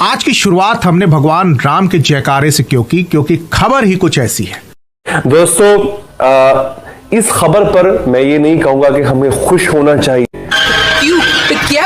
आज की शुरुआत हमने भगवान राम के जयकारे से क्यों की, क्योंकि खबर ही कुछ ऐसी है। दोस्तों, इस खबर पर मैं ये नहीं कहूंगा कि हमें खुश होना चाहिए,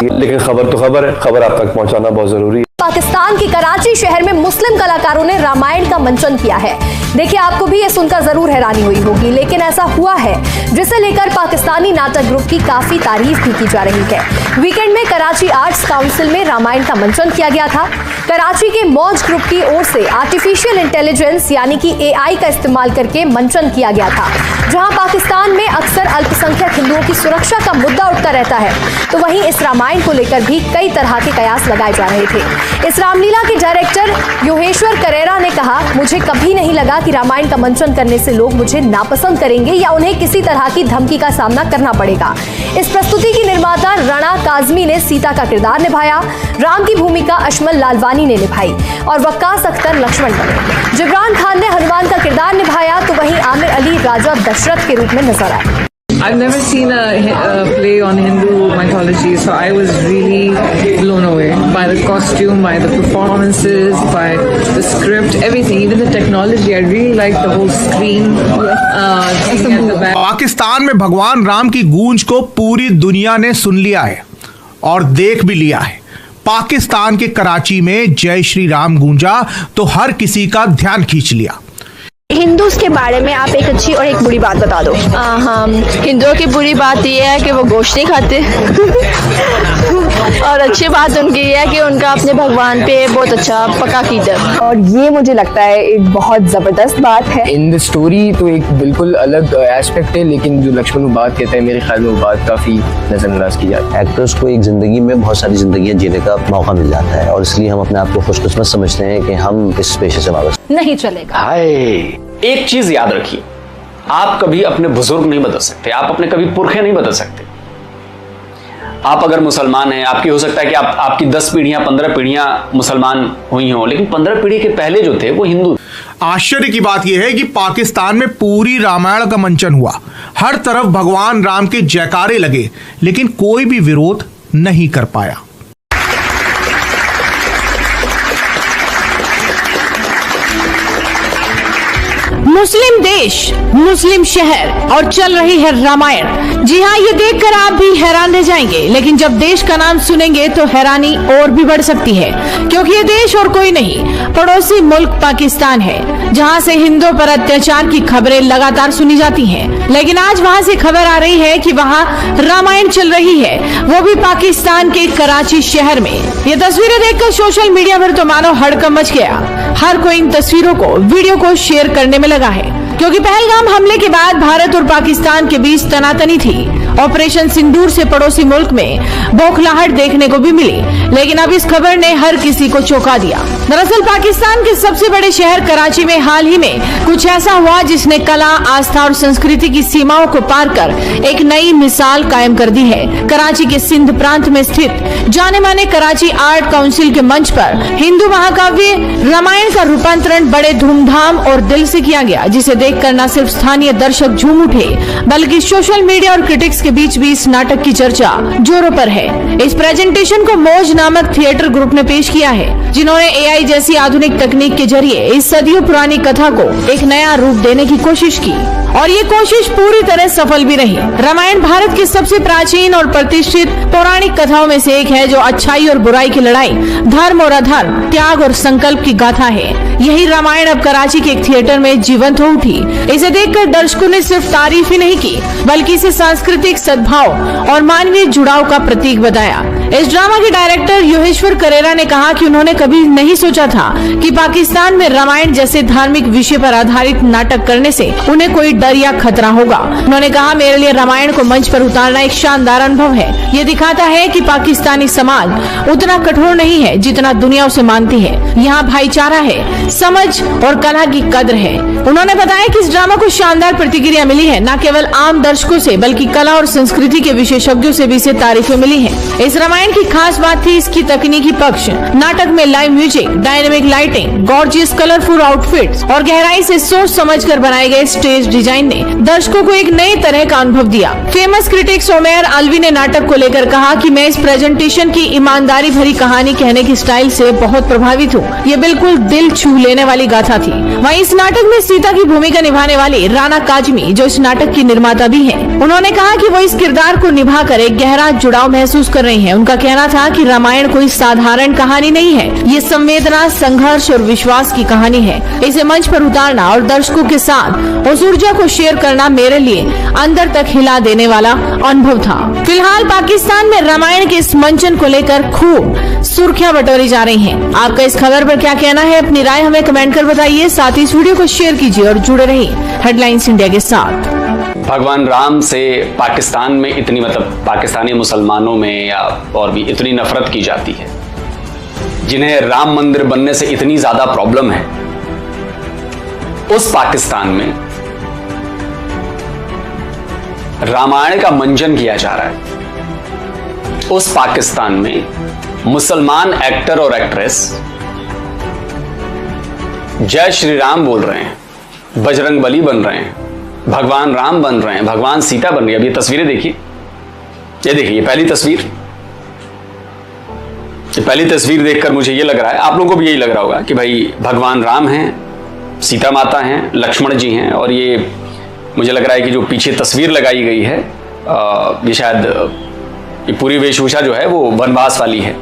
लेकिन खबर तो खबर है, खबर आप तक पहुंचाना बहुत जरूरी है। पाकिस्तान के कराची शहर में मुस्लिम कलाकारों ने रामायण का मंचन किया है। देखिए, आपको भी ये सुनकर जरूर हैरानी हुई होगी, लेकिन ऐसा हुआ है, जिसे लेकर पाकिस्तानी नाटक ग्रुप की काफी तारीफ भी की जा रही है। वीकेंड में कराची आर्ट्स काउंसिल में रामायण का मंचन किया गया था। कराची के मौज ग्रुप की ओर से आर्टिफिशियल इंटेलिजेंस यानी कि AI का इस्तेमाल करके मंचन किया गया था। जहां पाकिस्तान में अक्सर अल्पसंख्यक हिंदुओं की सुरक्षा का मुद्दा उठता रहता है, तो वहीं इस रामायण को लेकर भी कई तरह के कयास लगाए जा रहे थे। इस रामलीला के डायरेक्टर योहेश्वर करेरा ने कहा, मुझे कभी नहीं लगा कि रामायण का मंचन करने से लोग मुझे नापसंद करेंगे या उन्हें किसी तरह की धमकी का सामना करना पड़ेगा। इस प्रस्तुति की निर्माता राणा काजमी ने सीता का किरदार निभाया, राम की भूमिका अशमल लालवानी ने निभाई और वक्कास अख्तर लक्ष्मण बने। जिब्रान खान ने हनुमान का किरदार निभाया, तो वहीं आमिर अली राजा दशरथ के रूप में नजर आए। I've never seen a play on Hindu mythology, so I was really blown away by the costume, by the performances, by the script, everything, even the technology. I really liked the whole screen thing at the back. Pakistan में भगवान राम की गूंज को पूरी दुनिया ने सुन लिया है और देख भी लिया है। पाकिस्तान के कराची में जय श्री राम गूंजा तो हर किसी का ध्यान खींच लिया। हिंदूज के बारे में आप एक अच्छी और एक बुरी बात बता दो। हिंदुओं की बुरी बात यह है कि वो गोश्त नहीं खाते और अच्छी बात उनकी ये है कि उनका अपने भगवान पे बहुत अच्छा पक्का कीदा, और ये मुझे लगता है एक बहुत जबरदस्त बात है। इन द स्टोरी तो एक बिल्कुल अलग एस्पेक्ट है, लेकिन जो लक्ष्मण वो बात कहता है, मेरे ख्याल में वो बात काफी नजरअंदाज की जाती है। एक्टर्स को एक जिंदगी में बहुत सारी जिंदगियां जीने का मौका मिल जाता है और इसलिए हम अपने आप को खुशकिस्मत समझते हैं कि हम इस पेशे से वापस नहीं चलेगा। एक चीज याद रखिए, आप कभी अपने बुजुर्ग नहीं बदल सकते, आप अपने कभी पुरखे नहीं बदल सकते। आप अगर मुसलमान हैं, आपकी हो सकता है कि आपकी 10 पीढ़ियां 15 पीढ़ियां मुसलमान हुई हों, लेकिन 15 पीढ़ी के पहले जो थे वो हिंदू। आश्चर्य की बात यह है कि पाकिस्तान में पूरी रामायण का मंचन हुआ, हर तरफ भगवान राम के जयकारे लगे, लेकिन कोई भी विरोध नहीं कर पाया। मुस्लिम देश, मुस्लिम शहर और चल रही है रामायण। जी हाँ, ये देखकर आप भी हैरान रह जाएंगे, लेकिन जब देश का नाम सुनेंगे तो हैरानी और भी बढ़ सकती है, क्योंकि ये देश और कोई नहीं, पड़ोसी मुल्क पाकिस्तान है, जहाँ से हिंदुओं पर अत्याचार की खबरें लगातार सुनी जाती हैं। लेकिन आज वहाँ से खबर आ रही है कि वहाँ रामायण चल रही है, वो भी पाकिस्तान के कराची शहर में। ये तस्वीरें देखकर सोशल मीडिया पर तो मानो हड़कंप मच गया। हर कोई इन तस्वीरों को, वीडियो को शेयर करने में लगा है, क्योंकि पहलगाम हमले के बाद भारत और पाकिस्तान के बीच तनातनी थी। ऑपरेशन सिंदूर से पड़ोसी मुल्क में बौखलाहट देखने को भी मिली, लेकिन अब इस खबर ने हर किसी को चौंका दिया। दरअसल पाकिस्तान के सबसे बड़े शहर कराची में हाल ही में कुछ ऐसा हुआ जिसने कला, आस्था और संस्कृति की सीमाओं को पार कर एक नई मिसाल कायम कर दी है। कराची के सिंध प्रांत में स्थित जाने माने कराची आर्ट काउंसिल के मंच पर हिंदू महाकाव्य रामायण का रूपांतरण बड़े धूमधाम और दिल से किया गया, जिसे देखकर न सिर्फ स्थानीय दर्शक झूम उठे, बल्कि सोशल मीडिया और क्रिटिक्स के बीच भी इस नाटक की चर्चा जोरों पर है। इस प्रेजेंटेशन को मौज नामक थिएटर ग्रुप ने पेश किया है, जिन्होंने AI जैसी आधुनिक तकनीक के जरिए इस सदियों पुरानी कथा को एक नया रूप देने की कोशिश की, और ये कोशिश पूरी तरह सफल भी रही। रामायण भारत की सबसे प्राचीन और प्रतिष्ठित पौराणिक कथाओं में से एक है, जो अच्छाई और बुराई की लड़ाई, धर्म और अधर्म, त्याग और संकल्प की गाथा है। यही रामायण अब कराची के एक थिएटर में जीवंत हो उठी। इसे देखकर दर्शकों ने सिर्फ तारीफ ही नहीं की, बल्कि इसे सांस्कृतिक सद्भाव और मानवीय जुड़ाव का प्रतीक बताया। इस ड्रामा के डायरेक्टर योहेश्वर करेरा ने कहा कि उन्होंने कभी नहीं सोचा था कि पाकिस्तान में रामायण जैसे धार्मिक विषय पर आधारित नाटक करने से उन्हें कोई डर या खतरा होगा। उन्होंने कहा, मेरे लिए रामायण को मंच पर उतारना एक शानदार अनुभव है। ये दिखाता है कि पाकिस्तानी समाज उतना कठोर नहीं है जितना दुनिया उसे मानती है। यहाँ भाईचारा है, समझ और कला की कद्र है। उन्होंने बताया कि इस ड्रामा को शानदार प्रतिक्रिया मिली है, न केवल आम दर्शकों से बल्कि कला और संस्कृति के विशेषज्ञों से भी इसे तारीफें मिली है। इस रामायण की खास बात थी इसकी तकनीकी पक्ष। नाटक में live music, dynamic lighting, gorgeous colourful outfits और गहराई से सोच समझकर बनाए गए स्टेज डिजाइन डिजाइन ने दर्शकों को एक नए तरह का अनुभव दिया। फेमस क्रिटिक ओमेर अल्वी ने नाटक को लेकर कहा कि मैं इस प्रेजेंटेशन की ईमानदारी भरी कहानी कहने की स्टाइल से बहुत प्रभावित हूँ। ये बिल्कुल दिल छू लेने वाली गाथा थी। वहीं इस नाटक में सीता की भूमिका निभाने वाली राना काजमी, जो इस नाटक की निर्माता भी हैं, उन्होंने कहा कि वो इस किरदार को निभाकर एक गहरा जुड़ाव महसूस कर रही हैं। उनका कहना था कि रामायण कोई साधारण कहानी नहीं है, ये संवेदना, संघर्ष और विश्वास की कहानी है। इसे मंच पर उतारना और दर्शकों के साथ उस ऊर्जा को शेयर करना मेरे लिए अंदर तक हिला देने वाला अनुभव था। फिलहाल पाकिस्तान में रामायण के इस मंचन को लेकर खूब सुर्खियां बटोरी जा रही हैं। आपका इस खबर पर क्या कहना है? अपनी राय हमें कमेंट कर बताइए। साथ ही इस वीडियो को शेयर कीजिए और जुड़े रहिए हेडलाइंस इंडिया के साथ। भगवान राम से पाकिस्तान में इतनी, मतलब पाकिस्तानी मुसलमानों में या और भी इतनी नफरत की जाती है, जिन्हें राम मंदिर बनने से इतनी ज्यादा प्रॉब्लम है, उस पाकिस्तान में रामायण का मंचन किया जा रहा है। उस पाकिस्तान में मुसलमान एक्टर और एक्ट्रेस जय श्री राम बोल रहे हैं, बजरंग बली बन रहे हैं, भगवान राम बन रहे हैं, भगवान सीता बन रही है। अब ये तस्वीरें देखिए, ये देखिए, ये पहली तस्वीर, ये पहली तस्वीर देखकर मुझे ये लग रहा है, आप लोगों को भी यही लग रहा होगा कि भाई भगवान राम हैं, सीता माता हैं, लक्ष्मण जी हैं, और ये मुझे लग रहा है कि जो पीछे तस्वीर लगाई गई है ये शायद ये पूरी वेशभूषा जो है वो वनवास वाली है।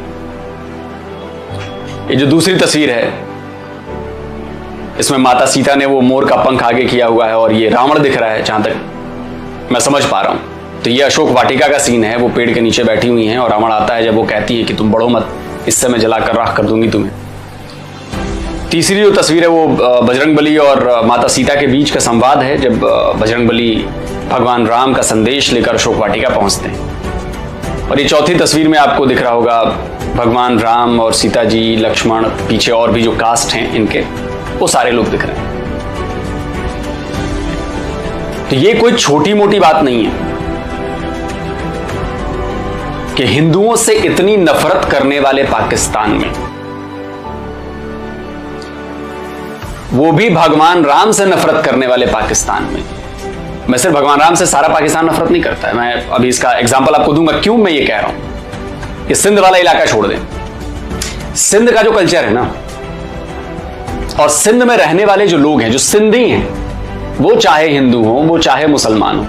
ये जो दूसरी तस्वीर है इसमें माता सीता ने वो मोर का पंख आगे किया हुआ है और ये रावण दिख रहा है, जहां तक मैं समझ पा रहा हूं। तो ये अशोक वाटिका का सीन है, वो पेड़ के नीचे बैठी हुई हैं और रावण आता है जब वो कहती है कि तुम बढ़ो मत, इससे मैं जलाकर राख कर दूंगी तुम्हें। तीसरी जो तस्वीर है वो बजरंगबली और माता सीता के बीच का संवाद है, जब बजरंगबली भगवान राम का संदेश लेकर अशोक वाटिका पहुंचते हैं। और ये चौथी तस्वीर में आपको दिख रहा होगा भगवान राम और सीता जी, लक्ष्मण, पीछे और भी जो कास्ट हैं इनके, वो सारे लोग दिख रहे हैं। तो ये कोई छोटी मोटी बात नहीं है कि हिंदुओं से इतनी नफरत करने वाले पाकिस्तान में, वो भी भगवान राम से नफरत करने वाले पाकिस्तान में, मैं सिर्फ भगवान राम से सारा पाकिस्तान नफरत नहीं करता है। मैं अभी इसका एग्जांपल आपको दूंगा क्यों मैं ये कह रहा हूं कि सिंध वाला इलाका छोड़ दें। सिंध का जो कल्चर है ना, और सिंध में रहने वाले जो लोग हैं, जो सिंधी हैं, वो चाहे हिंदू हो, वो चाहे मुसलमान हो,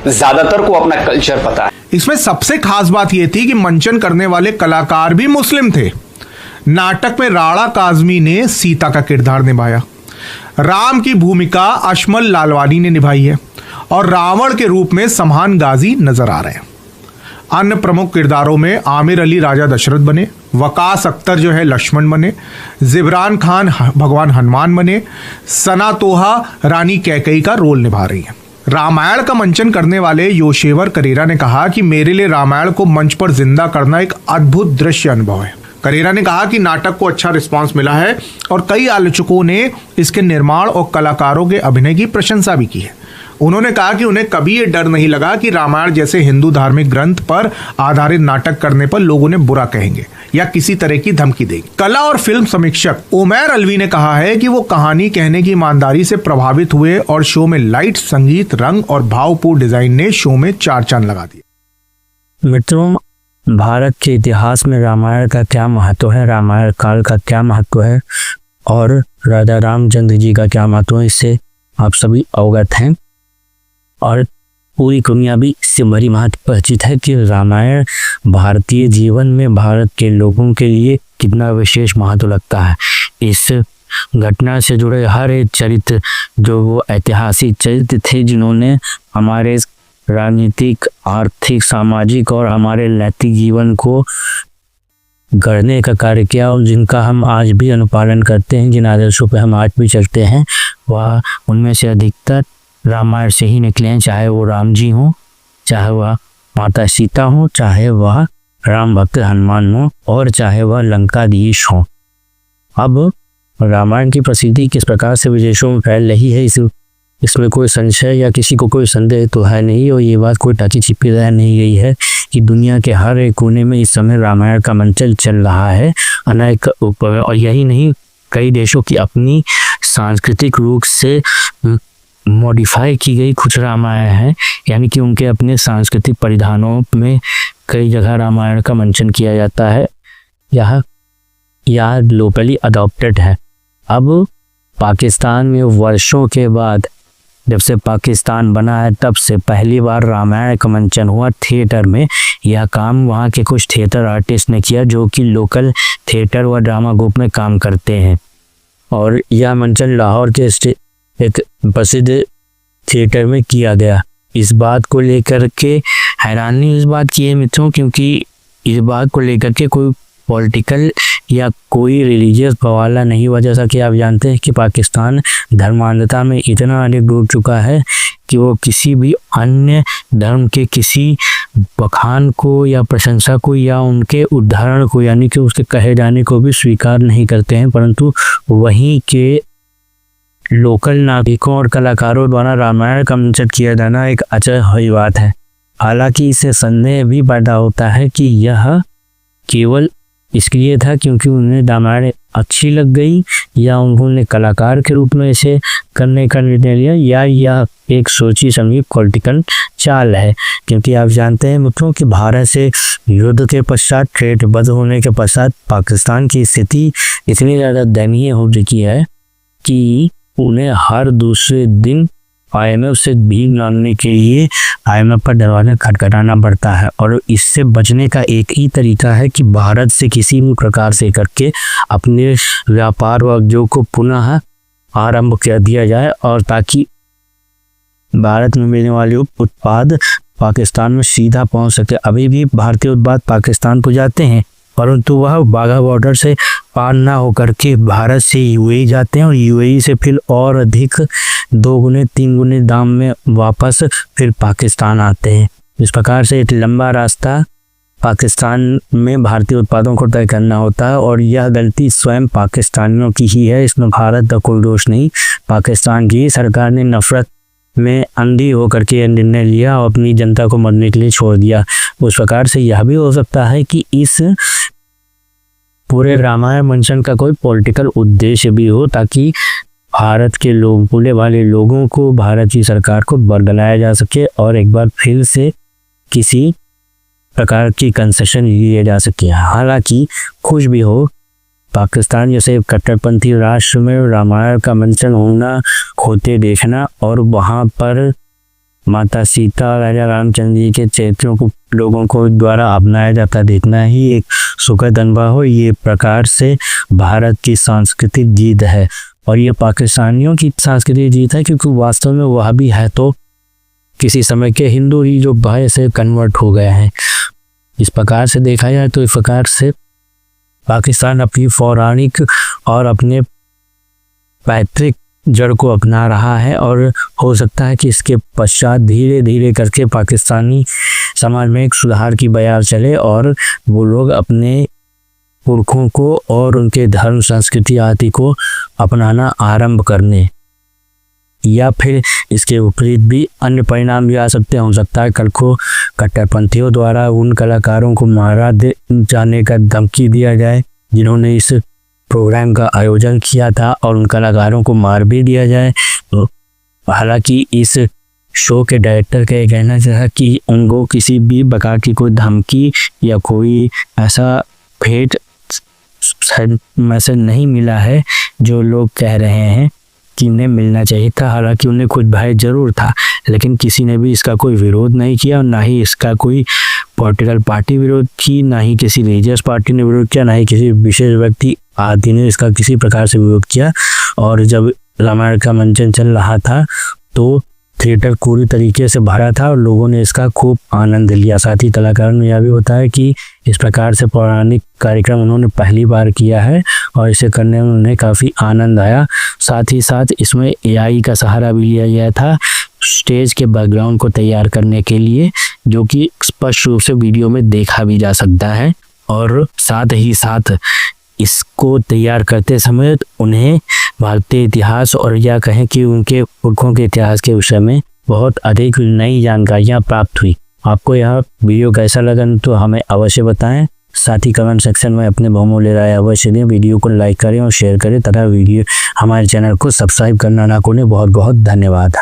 ज्यादातर को अपना कल्चर पता है। इसमें सबसे खास बात यह थी कि मंचन करने वाले कलाकार भी मुस्लिम थे। नाटक में राणा काजमी ने सीता का किरदार निभाया, राम की भूमिका अशमल लालवानी ने निभाई है और रावण के रूप में समहान गाजी नजर आ रहे हैं। अन्य प्रमुख किरदारों में आमिर अली राजा दशरथ बने, वकास अख्तर जो है लक्ष्मण बने, जिब्रान खान भगवान हनुमान बने, सना तोहा रानी कैकई का रोल निभा रही है। रामायण का मंचन करने वाले योशेवर करेरा ने कहा कि मेरे लिए रामायण को मंच पर जिंदा करना एक अद्भुत दृश्य अनुभव है। करेरा ने कहा कि नाटक को अच्छा रिस्पांस मिला है और कई आलोचकों ने इसके निर्माण और कलाकारों के अभिनय की प्रशंसा भी की है। उन्होंने कहा कि उन्हें कभी ये डर नहीं लगा कि रामायण जैसे हिंदू धार्मिक ग्रंथ पर आधारित नाटक करने पर लोग उन्हें बुरा कहेंगे या किसी तरह की धमकी देंगे। कला और फिल्म समीक्षक ओमेर अल्वी ने कहा है कि वो कहानी कहने की ईमानदारी से प्रभावित हुए और शो में लाइट, संगीत, रंग और भावपूर्ण डिजाइन ने शो में चार चांद लगा दिया। मित्रों, भारत के इतिहास में रामायण का क्या महत्व है, रामायण काल का क्या महत्व है और राजा रामचंद्र जी का क्या महत्व है, इससे आप सभी अवगत हैं और पूरी दुनिया भी इससे बड़ी महत्व परिचित है कि रामायण भारतीय जीवन में भारत के लोगों के लिए कितना विशेष महत्व लगता है। इस घटना से जुड़े हर एक चरित्र, जो वो ऐतिहासिक चरित्र थे जिन्होंने हमारे राजनीतिक, आर्थिक, सामाजिक और हमारे नैतिक जीवन को गढ़ने का कार्य किया और जिनका हम आज भी अनुपालन करते हैं, जिन आदर्शों पर हम आज भी चलते हैं, वह उनमें से अधिकतर रामायण से ही निकले हैं। चाहे वो राम जी हों, चाहे वह माता सीता हो, चाहे वह राम भक्त हनुमान हो और चाहे वह लंकाधीश हो। अब रामायण की प्रसिद्धि किस प्रकार से विदेशों में फैल रही है, इसमें कोई संशय या किसी को कोई संदेह तो है नहीं और ये बात कोई टाची छिपी रह नहीं गई है कि दुनिया के हर एक कोने में इस समय रामायण का मंचन चल रहा है। अनेक और यही नहीं, कई देशों की अपनी सांस्कृतिक रूप से मॉडिफाई की गई कुछ रामायण है, यानी कि उनके अपने सांस्कृतिक परिधानों में कई जगह रामायण का मेंशन किया जाता है। यह लोकली अडॉप्टेड है। अब पाकिस्तान में वर्षों के बाद, जब से पाकिस्तान बना है, तब से पहली बार रामायण का मंचन हुआ थिएटर में। यह काम वहाँ के कुछ थिएटर आर्टिस्ट ने किया जो कि लोकल थिएटर व ड्रामा ग्रुप में काम करते हैं। और यह मंचन लाहौर के एक प्रसिद्ध थिएटर में किया गया। इस बात को लेकर के हैरानी इस बात की है मित्रों, क्योंकि इस बात को लेकर के कोई पॉलिटिकल या कोई रिलीजियस बवाला नहीं हुआ। जैसा कि आप जानते हैं कि पाकिस्तान धर्मांधता में इतना अधिक डूब चुका है कि वो किसी भी अन्य धर्म के किसी बखान को या प्रशंसा को या उनके उदाहरण को, यानी कि उसके कहे जाने को भी स्वीकार नहीं करते हैं। परंतु वहीं के लोकल नागरिकों और कलाकारों द्वारा रामायण का मंचन किया जाना एक अचरज हुई बात है। हालांकि इससे संदेह भी पैदा होता है कि यह केवल इसलिए था क्योंकि उन्हें रामायण अच्छी लग गई, या उन्होंने कलाकार के रूप में इसे करने का निर्णय लिया, या यह एक सोची समझी पॉलिटिकल चाल है। क्योंकि आप जानते हैं मित्रों कि भारत से युद्ध के पश्चात, ट्रेड बंद होने के पश्चात पाकिस्तान की स्थिति इतनी ज़्यादा दयनीय हो चुकी है कि उन्हें हर दूसरे दिन IMF से भीख मांगने के लिए IMF पर दरवाजा खटखटाना पड़ता है। और इससे बचने का एक ही तरीका है कि भारत से किसी भी प्रकार से करके अपने व्यापार व उद्योग को पुनः आरंभ कर दिया जाए, और ताकि भारत में मिलने वाले उत्पाद पाकिस्तान में सीधा पहुंच सके। अभी भी भारतीय उत्पाद पाकिस्तान को जाते हैं, परंतु वह वाघा बॉर्डर से पार ना होकर के भारत से UAE जाते हैं, और UAE से फिर और अधिक 2 गुने 3 गुने दाम में वापस फिर पाकिस्तान आते हैं। इस प्रकार से एक लंबा रास्ता पाकिस्तान में भारतीय उत्पादों को तय करना होता है, और यह गलती स्वयं पाकिस्तानियों की ही है। इसमें भारत का कोई दोष नहीं। पाकिस्तान की सरकार ने नफरत में अंधी होकर के निर्णय लिया और अपनी जनता को मरने के लिए छोड़ दिया। उस प्रकार से यह भी हो सकता है कि इस पूरे रामायण मंचन का कोई पॉलिटिकल उद्देश्य भी हो, ताकि भारत के लोग, बोले वाले लोगों को, भारत की सरकार को बरगलाया जा सके और एक बार फिर से किसी प्रकार की कंसेशन लिए जा सके। हालांकि कुछ भी हो, पाकिस्तान जैसे कट्टरपंथी राष्ट्र में रामायण का मंचन होना, होते देखना, और वहाँ पर माता सीता, राजा रामचंद्र जी के चरित्रों को लोगों को द्वारा अपनाया जाता देखना ही एक सुखद अनुभव हो। ये प्रकार से भारत की सांस्कृतिक जीत है, और ये पाकिस्तानियों की सांस्कृतिक जीत है, क्योंकि वास्तव में वह भी है तो किसी समय के हिंदू ही जो भाई से कन्वर्ट हो गए हैं। इस प्रकार से देखा जाए तो इस प्रकार से पाकिस्तान अपनी पौराणिक और अपने पैतृक जड़ को अपना रहा है, और हो सकता है कि इसके पश्चात धीरे धीरे करके पाकिस्तानी समाज में एक सुधार की बयार चले और वो लोग अपने पुरखों को और उनके धर्म, संस्कृति आदि को अपनाना आरंभ करने, या फिर इसके विपरीत भी अन्य परिणाम भी आ सकते हैं। हो सकता है कल को कट्टरपंथियों द्वारा उन कलाकारों को मारा जाने का धमकी दिया जाए जिन्होंने इस प्रोग्राम का आयोजन किया था, और उन कलाकारों को मार भी दिया जाए। तो हालांकि इस शो के डायरेक्टर का कहना चाहा कि उनको किसी भी प्रकार की कोई धमकी या कोई ऐसा भेंट मैसेज नहीं मिला है जो लोग कह रहे हैं कि उन्हें मिलना चाहिए था। हालांकि उन्हें कुछ भय जरूर था, लेकिन किसी ने भी इसका कोई विरोध नहीं किया, और ना ही इसका कोई पॉलिटिकल पार्टी विरोध की, ना ही किसी रिलीजियस पार्टी ने विरोध किया, ना ही किसी विशेष व्यक्ति आदि ने इसका किसी प्रकार से विरोध किया। और जब रामायण का मंचन चल रहा था तो थिएटर पूरी तरीके से भरा था और लोगों ने इसका खूब आनंद लिया। साथ ही कलाकारों ने यह भी बताया कि इस प्रकार से पौराणिक कार्यक्रम उन्होंने पहली बार किया है और इसे करने में उन्हें काफ़ी आनंद आया। साथ ही साथ इसमें AI का सहारा भी लिया गया था स्टेज के बैकग्राउंड को तैयार करने के लिए, जो कि स्पष्ट रूप से वीडियो में देखा भी जा सकता है। और साथ ही साथ इसको तैयार करते समय उन्हें भारतीय इतिहास और या कहें कि उनके पुरखों के इतिहास के विषय में बहुत अधिक नई जानकारियां प्राप्त हुई। आपको यह वीडियो कैसा लगा तो हमें अवश्य बताएं। साथ ही कमेंट सेक्शन में अपने बहुमूल्य राय अवश्य दें। वीडियो को लाइक करें और शेयर करें तथा हमारे चैनल को सब्सक्राइब करना ना भूलें। बहुत बहुत धन्यवाद।